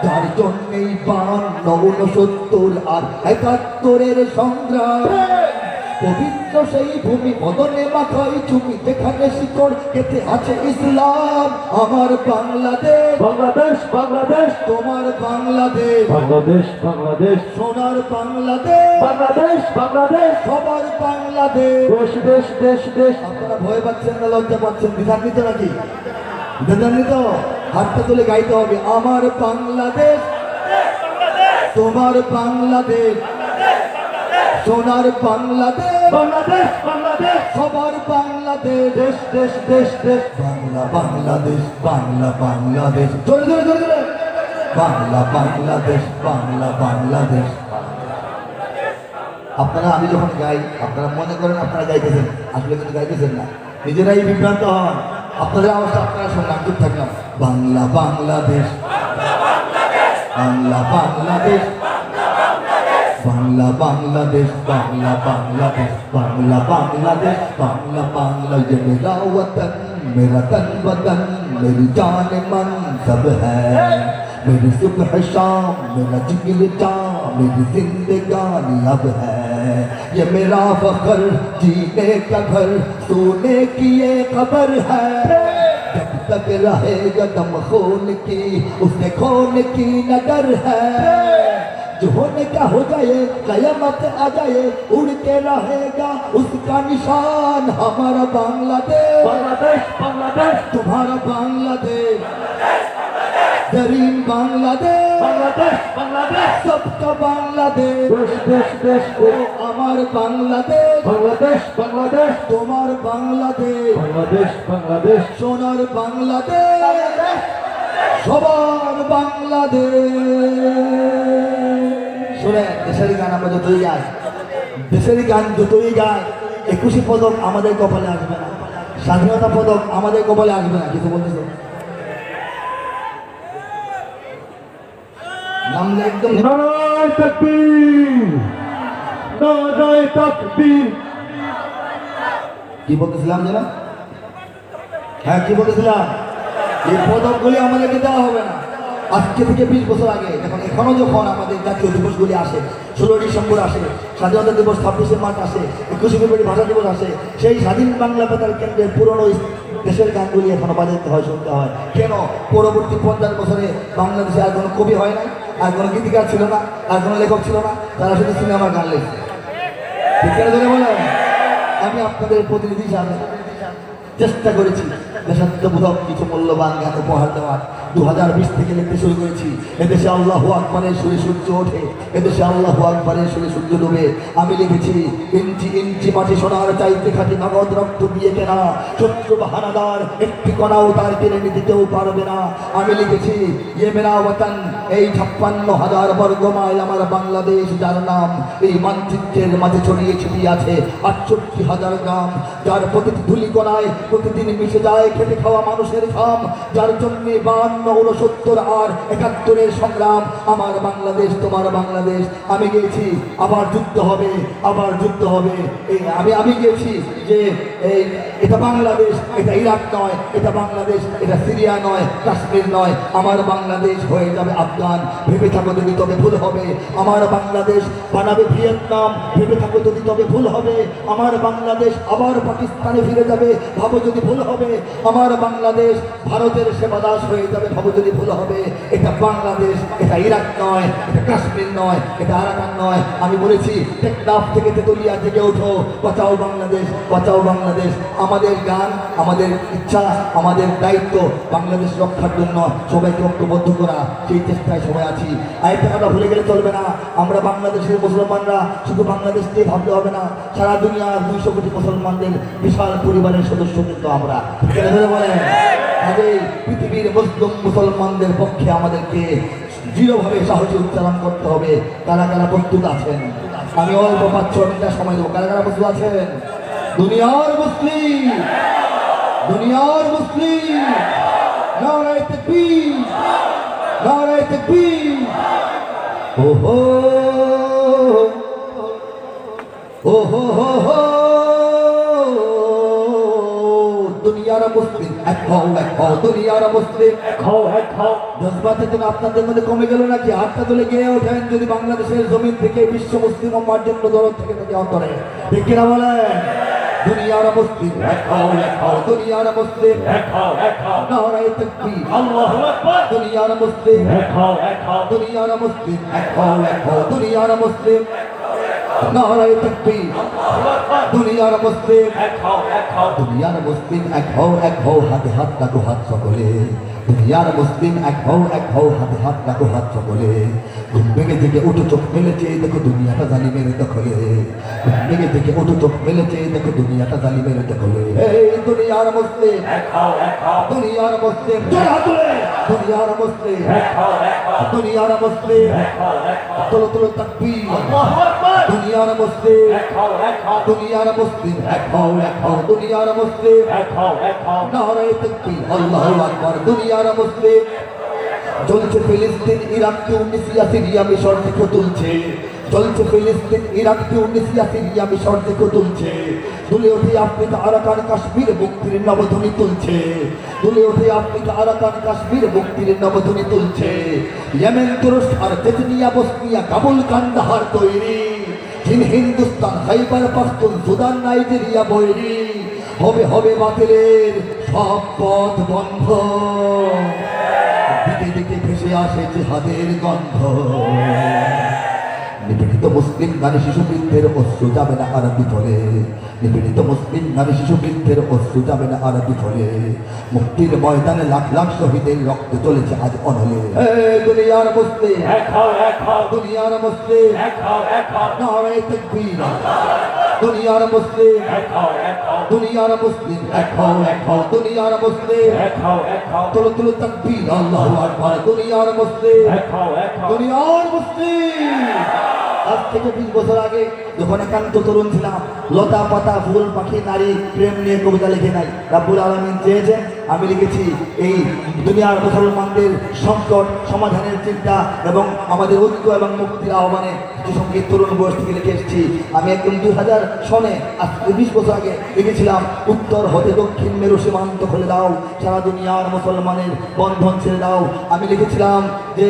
যার জন্যেই 52, 69 আর 71-এর সংগ্রাম। পবিত্র সেই ভূমি বদনে মাথায় চুমি, যেখানে শিকড় কেটে আছে ইসলাম। আমার বাংলাদেশ, বাংলাদেশ, বাংলাদেশ, তোমার বাংলাদেশ, বাংলাদেশ, বাংলাদেশ, সোনার বাংলাদেশ, বাংলাদেশ, বাংলাদেশ, সবার বাংলাদেশ। দেশ, দেশ, দেশ, দেশ। আপনারা ভয় পাচ্ছেন না লজ্জা পাচ্ছেন? দ্বিধান্বিত নাকি? দ্বিধান্বিত? হাতটা তুলে গাইতে হবে। আমার বাংলাদেশ, তোমার বাংলাদেশ, সোনার বাংলাদেশ, বাংলাদেশ, বাংলাদেশ, সবার বাংলাদেশ। দেশ, দেশ, দেশ, দেশ। বাংলা বাংলাদেশ, বাংলা বাংলাদেশ, জোরে জোরে জোরে জোরে। বাংলা বাংলাদেশ, বাংলা বাংলাদেশ। আপনারা আমি যখন গাই আপনারা মনে করেন আপনারা গাইতেছেন, আসলে কিন্তু গাইতেছেন না, নিজেরাই বিভ্রান্ত হন। আপনাদের অবস্থা আপনারা শুনলাম, চুপ থাকলাম। বাংলা বাংলাদেশ, বাংলা বাংলাদেশ, বাংলা বাংলাদেশ, বাংলা বাংলাদেশ, বাংলা বাংলাদেশ, বাংলা বাংলা, ये मेरा वतन, मेरा तन वतन, मेरी जान मन सब है, मेरी सुबह शाम, मेरा जिगल जाम, मेरी जिंदगानी अब है, ये मेरा फख्र, जीने का घर, सोने की ये खबर है, जब तक रहेगा दम खून की, उसने खून की न डर है, जो होने का हो जाए, कयामत आ जाए, उड़ के रहेगा उसका निशान, हमारा बांग्लादेश, बांग्लादेश बांग्लादेश तुम्हारा बांग्लादेश, जरीन बांग्लादेश, बांग्लादेश बांग्लादेश सबका बांग्लादेश, देश देश देश ओ আমার বাংলাদেশ, बांग्लादेश बांग्लादेश তোমার বাংলাদেশ, बांग्लादेश बांग्लादेश সোনার বাংলাদেশ, সবার বাংলাদেশ। শুনে দেশের গান আমরা যতই গাই, দেশের গান যতই গাই, 21 পদক আমাদের কপালে আসবে না, স্বাধীনতা পদক আমাদের কপালে আসবে না। কিছু বলতেছে নাম একদম नाराय तकबीर, नाराय तकबीर। কি বলতেছিলাম যেন? হ্যাঁ কি বলতেছিলাম? এই পদকগুলি আমাদেরকে দেওয়া হবে না। আজকে থেকে 20 বছর আগে এখনো যখন আমাদের জাতীয় দিবসগুলি আসে, 16 ডিসেম্বর আসে, স্বাধীনতা দিবস 26শে মার্চ আসে, 21শে ফেব্রুয়ারি ভাষা দিবস আসে, সেই স্বাধীন বাংলা বেতার কেন্দ্রের পুরনো দেশের গানগুলি এখনো বাজাতে হয়, শুনতে হয়। কেন? পরবর্তী 50 বছরে বাংলাদেশে আর কোনো কবি হয় নাই, আর কোনো গীতিকার ছিল না, আর কোনো লেখক ছিল না, তারা শুধু সিনেমার গান লেখে। ঠিক করে ধরে বলেন, আমি আপনাদের প্রতিনিধি হিসাবে চেষ্টা করেছি দেশাত্মবোধক কিছু মূল্যবান জ্ঞান উপহার দেওয়ার। 2020 থেকে লিখতে শুরু করেছি। এদেশে আল্লাহু আকবারের সুরে সূর্য ওঠে, এদেশে আল্লাহু আকবারের সুরে সূর্য ডুবে। আমি লিখেছি, ইঞ্চি ইঞ্চি মাটি সোনার চাইতে খাঁটি, নগদ রক্ত দিয়ে কেনা, শত্রু বাহানাদার একটি কণাও তার কেড়ে নিতে কেউ পারবে না। আমি লিখেছি, ইয়ে মেরা ওয়াতান, এই 56,000 বর্গ মাইল আমার বাংলাদেশ, যার নাম এই মানচিত্রের মাঝে ছড়িয়ে ছিটিয়ে আছে 68,000 গ্রাম, যার প্রতিটি ধুলি কণায় প্রতিদিন মিশে যায় খেটে খাওয়া মানুষের ঘাম, যার জন্যে 52, 69 আর 71-এর সংগ্রাম। আমার বাংলাদেশ, তোমার বাংলাদেশ। আমি গিয়েছি আবার যুদ্ধ হবে, আবার যুদ্ধ হবে। এই আমি গিয়েছি যে এটা বাংলাদেশ, এটা ইরাক নয়, এটা বাংলাদেশ, এটা সিরিয়া নয়, কাশ্মীর নয়, আমার বাংলাদেশ হয়ে যাবে আফগান। ভেবে থাকো যদি তবে ভুল হবে। আমার বাংলাদেশ বানাবে ভিয়েতনাম, ভেবে থাকো যদি তবে ভুল হবে। আমার বাংলাদেশ আবার পাকিস্তানে ফিরে যাবে, ভাবো যদি ভুল হবে। আমার বাংলাদেশ ভারতের সেবাদাস হয়ে যাবে, ভাবো যদি ভুল হবে। এটা বাংলাদেশ, এটা ইরাক নয়, এটা কাশ্মীর নয়, এটা আরাকান নয়। আমি বলেছি, টেকনাফ থেকে তেতুলিয়া থেকে ওঠো, বাঁচাও বাংলাদেশ, বাঁচাও বাংলাদেশ। আমাদের গান, আমাদের ইচ্ছা, আমাদের দায়িত্ব বাংলাদেশ রক্ষার জন্য সবাইকে ঐক্যবদ্ধ করা, সেই চেষ্টায় সবাই আছি। আরেকটা কথা ভুলে গেলে চলবে না, আমরা বাংলাদেশের মুসলমানরা শুধু বাংলাদেশ নিয়ে ভাবতে হবে না, সারা দুনিয়ার 200 কোটি মুসলমানদের বিশাল পরিবারের সদস্য কিন্তু আমরা। বলেন, কাজেই পৃথিবীর মুসলমানদের পক্ষে আমাদেরকে দৃঢ়ভাবে সাহসী উচ্চারণ করতে হবে। কারা কারা প্রস্তুত আছেন? আমি অল্প 5-6 মিনিট সময় দেবো। কারা কারা প্রস্তুত আছেন? দুনিয়ার মুসলিম, দুনিয়ার মুসলিম, নারায়ে তাকবীর, নারায়ে তাকবীর। ওহো ওহো হো হো, দুনিয়ার মুসলিম এক হও, এক হও, দুনিয়ার মুসলিম এক হও, এক হও। জজবাতে যেন আপনাদের মধ্যে কমে গেল নাকি? হাতটা তুলে গিয়ে ওঠেন যদি বাংলাদেশের জমিন থেকে বিশ্ব মুসলিম উম্মার জন্য দরদ থেকে থাকে অন্তরে। ঠিক কিনা বলেন? দুনিয়ার মুসলিম এক হও, এক হও, দুনিয়ার মুসলিম এক হও, এক হও। নারায়ে তাকবীর, আল্লাহু আকবার। দুনিয়ার মুসলিম এক হও, এক হও। দুনিয়ার মুসলিম এক হও, এক হও, দুনিয়ার মুসলিম নারায়ে তাকবীর, দুনিয়ার মুসলিম এক হও, এক হও। দুনিয়ার মুসলিম এক হও, এক হও, হাতে হাত রাখো হাত সকলে। দুনিয়ার মুসলিম এক হও, এক হও, হাতে হাত রাখো হাত সকলে। ঘুম ভেঙে থেকে উঠো, চোখ মেলেছে দেখো দুনিয়াটা জালিমের দখলে। ঘুম ভেঙে থেকে উঠো, চোখ মেলেছে দেখো দুনিয়াটা জালিমের দখলে। এই দুনিয়ার মুসলিম এক হও, এক হও। দুনিয়ার মুসলিম, জোরে হাত তুলে। দুনিয়ার মুসলিম, এক হও, এক হও। দুনিয়ার মুসলিম, এক হও, এক হও। তোলো তোলো তাকবীর, আল্লাহু আকবার। দুনিয়ার মুসলিম, এক হও, এক হও, দুনিয়ার মুসলিম, এক হও, এক হও, দুনিয়ার মুসলিম। এক হও, এক হও। নারায়ে তাকবীর, আল্লাহু আকবার, দুনিয়ার মুসলিম। চলছে ফিলিস্তিন, ইরাক, তিউনিসিয়া, সিরিয়া, মিশর থেকে তুলছে। চলছে ফিলিস্তিন, ইরাক, তিউনিসিয়া, সিরিয়া, মিশর থেকে তুলছে। দুলে ওঠে আফ্রিকা, আরাকান, কাশ্মীর মুক্তির নবধ্বনি তুলছে। দুলে ওঠে আফ্রিকা, আরাকান, কাশ্মীর মুক্তির নবধ্বনি তুলছে। ইয়েমেন, তুরস্ক আর চেচনিয়া, বসনিয়া, কাবুল, কান্দাহার তৈরি। চীন, হিন্দুস্তান, খাইবার পাখতুন, সুদান, নাইজেরিয়া বৈরি। হবে হবে বাতিলের সব পথ বন্ধ। দিকে দিকে ভেসে আসে জিহাদের গন্ধ। নিপীড়িত মুসলিম নারী শিশু বৃদ্ধের অশ্রু যাবে না আর বিফলে। নিপীড়িত মুসলিম নারী শিশু বৃদ্ধের অশ্রু যাবে না আর বিফলে। মুক্তির ময়দানে লাখ লাখ শহীদের রক্ত চলেছে আজ অনলে। হে দুনিয়ার মুসলিম, এক হও, এক হও, দুনিয়ার মুসলিম, এক হও, এক হও, নারায়ে তাকবীর। দুনিয়ার মুসলিম, এক হও, এক হও, দুনিয়ার মুসলিম, এক হও, এক হও, দুনিয়ার মুসলিম। এক হও, এক হও, তুলো তুলো তাকবীর, আল্লাহু আকবার, দুনিয়ার মুসলিম, এক হও, এক হও। দুনিয়ার মুসলিম। আজ থেকে 20 বছর আগে যখন একান্ত তরুণ ছিলাম, লতা পাতা ফুল পাখি নারী প্রেম নিয়ে কবিতা লিখে নাই। রাব্বুল আলামিন চেয়েছেন আমি লিখেছি এই দুনিয়ার মুসলমানদের সংকট সমাধানের চিন্তা এবং আমাদের ঐক্য এবং মুক্তির আহ্বানে কিছু সঙ্গীত তরুণ বয়স থেকে লিখে এসেছি। আমি একদম 2000 সনে আজ 20 বছর আগে লিখেছিলাম, উত্তর হতে দক্ষিণ মেরু সীমান্ত খুলে দাও, সারা দুনিয়ার মুসলমানের বন্ধন ছেড়ে দাও। আমি লিখেছিলাম যে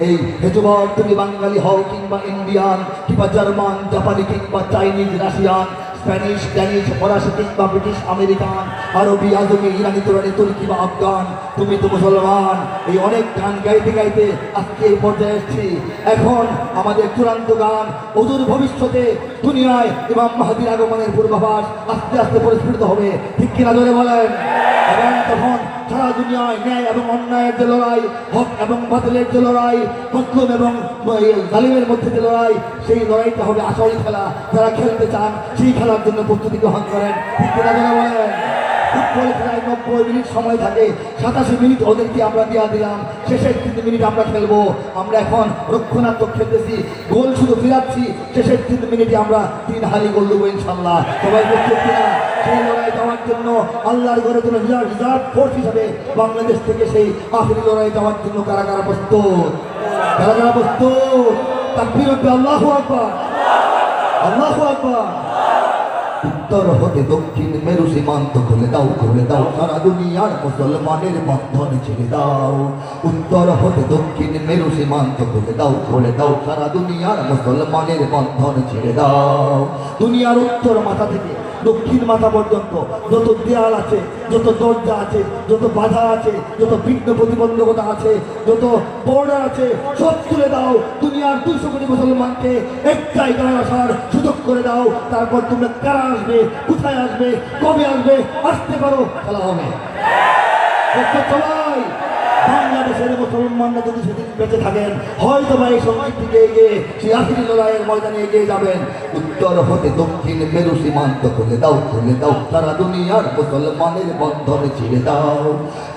এই হেজুবর তুমি বাঙালি হও কিংবা ইন্ডিয়ান কিংবা জার্মান জাপানি কিংবা চাইনিজ রাশিয়ান স্প্যানিশ ড্যানিশ ফরাসি কিংবা ব্রিটিশ আমেরিকান আরবি আজমি ইরানি তুরানি তুর্কি বা আফগান, তুমি তো মুসলমান। এই অনেক গান গাইতে গাইতে আজকে এই পর্যায়ে এসেছি। এখন আমাদের চূড়ান্ত গান অদূর ভবিষ্যতে দুনিয়ায় ইমাম মাহদীর আগমনের পূর্বাভাস আস্তে আস্তে পরিস্ফুটিত হবে, ঠিক কিনা জোরে বলেন। এবং তখন সারা দুনিয়ায় ন্যায় এবং অন্যায়ের যে লড়াই, হক এবং বাতিলের যে লড়াই, মজলুম এবং জালিমের মধ্যে যে লড়াই, সেই লড়াইটা হবে আসল খেলা। যারা খেলতে চান সেই খেলার জন্য প্রস্তুতি গ্রহণ করেন, ঠিক কিনা জোরে বলেন। ফুটবল খেলায় 90 মিনিট সময় থাকে, 87 মিনিট ওদেরকে আমরা দেওয়া দিলাম, শেষের 3 মিনিট আমরা খেলবো। আমরা এখন রক্ষণাত্মক খেলতেছি, গোল শুধু ফিরাচ্ছি, শেষের 3 মিনিটে আমরা 3 হালি গোল দেবো ইনশাল্লাহ। সবাই প্রস্তুত কিনা? সেই লড়াই যাওয়ার জন্য আল্লাহর ঘরের জন্য রিজার্ভ ফোর্স হিসাবে বাংলাদেশ থেকে সেই আখেরি লড়াই যাওয়ার জন্য কারা কারা প্রস্তুত? কারা কারা প্রস্তুত? তাকবীর হবে, আল্লাহু আকবার, আল্লাহু আকবার। উত্তর হতে দক্ষিণ মেরু সীমান্ত খুলে দাও, খুলে দাও, সারা দুনিয়ার মুসলমানের বন্ধন ছেড়ে দাও। উত্তর হতে দক্ষিণ মেরু সীমান্ত খুলে দাও, খুলে দাও, সারা দুনিয়ার মুসলমানের বন্ধন ছেড়ে দাও। দুনিয়ার উত্তর মাথা থেকে দক্ষিণ মাথা পর্যন্ত যত দেয়াল আছে, যত দরজা আছে, যত বাধা আছে, যত বিঘ্ন প্রতিবন্ধকতা আছে, যত বর্ডার আছে, সব তুলে দাও। দুনিয়ার 200 কোটি মুসলমানকে এক জায়গায় আসার সুযোগ করে দাও। তারপর তোমরা কারা আসবে, কোথায় আসবে, কবে আসবে, আসতে পারো, খেলা হবে। সবাই বাংলাদেশের মুসলমানরা যদি সেদিন বেঁচে থাকেন, হয়তো বা এই সঙ্গীত থেকে এগিয়ে সেই আখেরি লড়াইয়ের ময়দানে এগিয়ে যাবেন। উত্তর হতে দক্ষিণ মেরু সীমান্ত খুলে দাও, খুলে দাও, সারা দুনিয়ার মুসলমানের বন্ধন ছিঁড়ে দাও।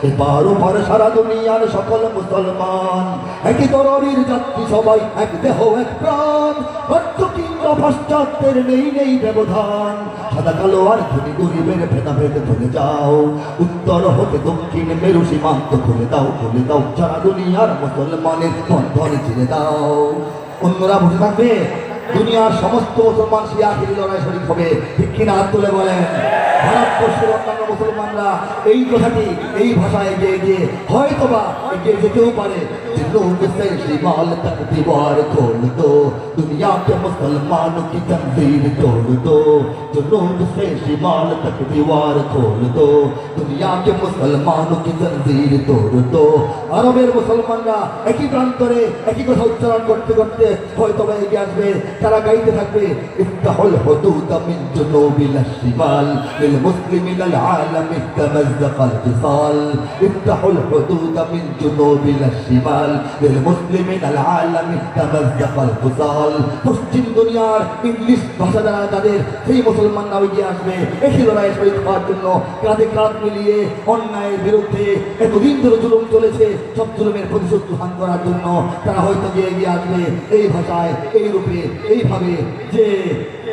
এপার ওপার সারা দুনিয়ার সকল মুসলমান একই তরবারির যাত্রী, সবাই এক দেহ এক প্রাণ, পাশ্চাত্য কিংবা পাশ্চাত্যের নেই নেই ব্যবধান। সাদা কালো আর ধনী গরিবের ভেদাভেদ ভুলে যাও। উত্তর হতে দক্ষিণ মেরু সীমান্ত খুলে দাও, খুলে দাও, সারা দুনিয়ার মুসলমানের বন্ধন ছিঁড়ে দাও। অন্যরা বসে থাকবে, দুনিয়ার সমস্ত মুসলমান সেই আখেরি লড়াই শরীক হবে, ঠিক কিনা? হাত তুলে বলেন। ভারতবর্ষের অন্যান্য মুসলমানরা এই কথাটি এই ভাষায় এগিয়ে গিয়ে হয়তোবা এগিয়ে যেতেও পারে। शिमाल तक दीवार खोल दो, दुनिया के मुसलमानों की जंजीर तोड़ दो। जुनून से शिमाल तक दीवार खोल दो, दुनिया के मुसलमानों की जंजीर तोड़ दो। আরবের মুসলমানরা একই প্রান্তরে একই কথা উচ্চারণ করতে করতে হয়তোবা এগিয়ে আসবে। তারা গাইতে থাকবে, ইফতাহুল হুদুদ মিন জুনুবিল শিমাল লিল মুসলিমিন আল আলাম ইতামাজ্জাকাল ফিসাল। ইফতাহুল হুদুদ মিন জুনুবিল শিমাল للمسلمين العالم تمزق الفصال পশ্চিম দুনিয়ার ইংলিশ ভাষা দ্বারা তাদের সেই মুসলমানরা এগিয়ে আসবে একই লড়াইয়ে শহীদ হওয়ার জন্য কাঁধে কাঁধ মিলিয়ে অন্যায়ের বিরুদ্ধে এতদিন ধরে জুলুম চলেছে সব জুলুমের প্রতিশোধ গ্রহণ করার জন্য তারা হয়তো গিয়ে এগিয়ে আসবে এই ভাষায় এই রূপে এইভাবে যে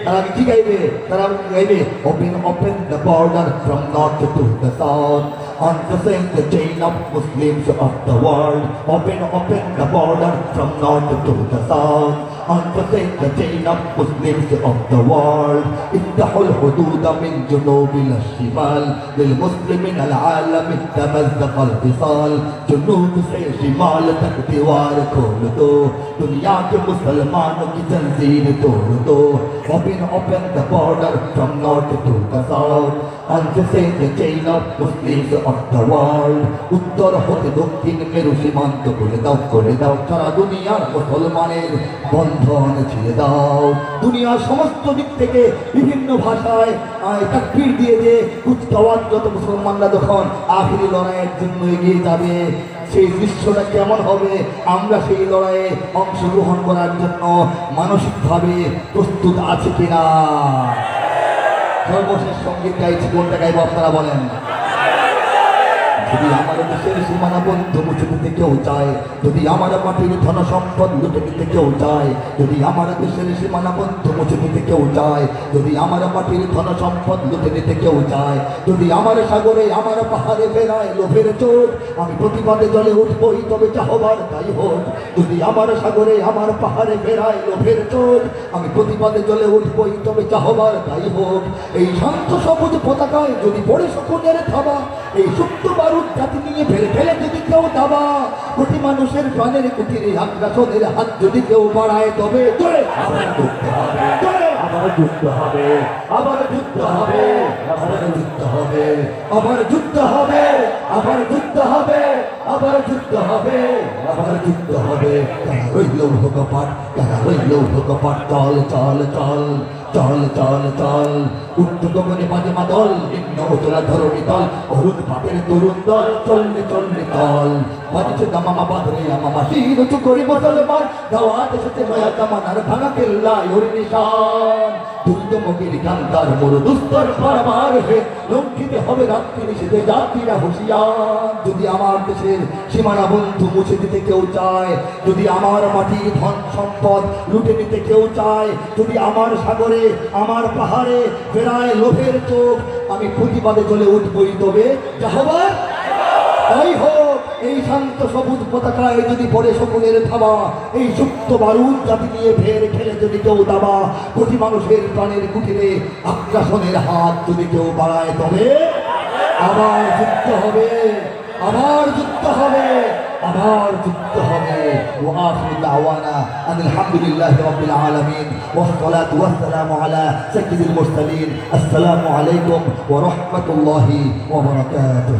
তারা কি গাইবে তারা গাইবে open open the border from north to the south unfasten the chain of Muslims of the world open open the border from north to the south unfasten the chain of Muslims of the world افتحوا الحدود من جنوب إلى الشمال للمسلمين العالم تمزق الفصال جنوب से शिमाल तक दीवार खोल दो दुनिया के मुसलमानों की जंजीर तोड़ दो open the border from north to the south unfasten the chain of Muslims of the world উত্তর হতে দক্ষিণ মেরু সীমান্ত করে দাও সারা দুনিয়ার মুসলমানের বন্ধন ছিঁড়ে দাও দুনিয়ার সমস্ত দিক থেকে বিভিন্ন ভাষায় তাকবীর দিয়ে যে কুচকাওয়াজরত মুসলমানরা যখন আখিরি লড়াইয়ের জন্য এগিয়ে যাবে সেই দৃশ্যটা কেমন হবে আমরা সেই লড়াইয়ে অংশগ্রহণ করার জন্য মানসিকভাবে প্রস্তুত আছে কিনা সর্বশেষ সঙ্গীত গাইছি কোনটা গাইব আপনারা বলেন যদি আমার দেশের সীমানা বন্ধ মুছে দিতে কেউ চায় যদি আমার মাটির ধন সম্পদ লুটে দিতে কেউ চায় যদি আমার দেশের সীমানা বন্ধ মুছে দিতে কেউ চায় যদি আমার মাটির ধন সম্পদ লুটে দিতে কেউ চায় যদি আমার সাগরে আমার পাহাড়ে ফেরায় লোভের চোট আমি প্রতিবাদে জলে উঠবই তবে চাহবার তাই হোক যদি আমার সাগরে আমার পাহাড়ে ফেরায় লোভের চোট আমি প্রতিবাদে জলে উঠবই তবে চাহবার তাই হোক এই শান্ত সবুজ পতাকায় যদি পড়ে শকুনের থাবা এই সুপ্ত বারুদ জাতি নিয়ে ফেলে যদি কেউ দাবা কোটি মানুষের প্রাণের কুটিরে আগ্রাসনের হাত যদি কেউ বাড়ায় তবে আবার যুদ্ধ হবে আবার যুদ্ধ হবে আবার যুদ্ধ হবে আবার যুদ্ধ হবে আবার যুদ্ধ হবে আবার যুদ্ধ হবে আবার যুদ্ধ হবে আবার যুদ্ধ হবে তারা রইল ভোগপাট তারা রইল ভোগপাট চল চল চল চল চল চল উত্তর গগনে বাজে মাদল নিম্ন তোলা ধরণী দল অরুণ পাপের তরুণ দল চললে চললে দল বাজছে দামামা বাঁধরে আমামা শির উঁচু করে মুসলমান দাওয়াত এসেছে নয়া কামানার ভাঙা কেল্লা ওর নিশান দুর্দ মগের কান্তার মোর দুস্তর পারবার হে লঙ্ঘিতে হবে রাত্রি নিষেধে যাত্রীরা হুঁশিয়ার যদি আমার দেশের সীমানা বন্ধু মুছে দিতে কেউ চায় যদি আমার মাটির ধন সম্পদ লুটে নিতে কেউ চায় যদি আমার সাগরে আমার পাহাড়ে ফেরায় লোভের চোখ আমি প্রতিবাদে চলে উঠবই তবে যা হবার তাই হোক এই শান্ত সবুজ পতাকায় যদি পড়ে শকুনের থাবা এই সুপ্ত বারুদ জাতি নিয়ে ফের খেলে যদি কেউ দাবা কোটি মানুষের প্রাণের কুটিরে আগ্রাসনের হাত যদি কেউ বাড়ায় তবে আবার যুদ্ধ হবে আবার যুদ্ধ হবে আবার যুদ্ধ হবে وآخر دعوانا أن الحمد لله رب العالمين والصلاة والسلام على سيد المرسلين السلام عليكم ورحمة الله وبركاته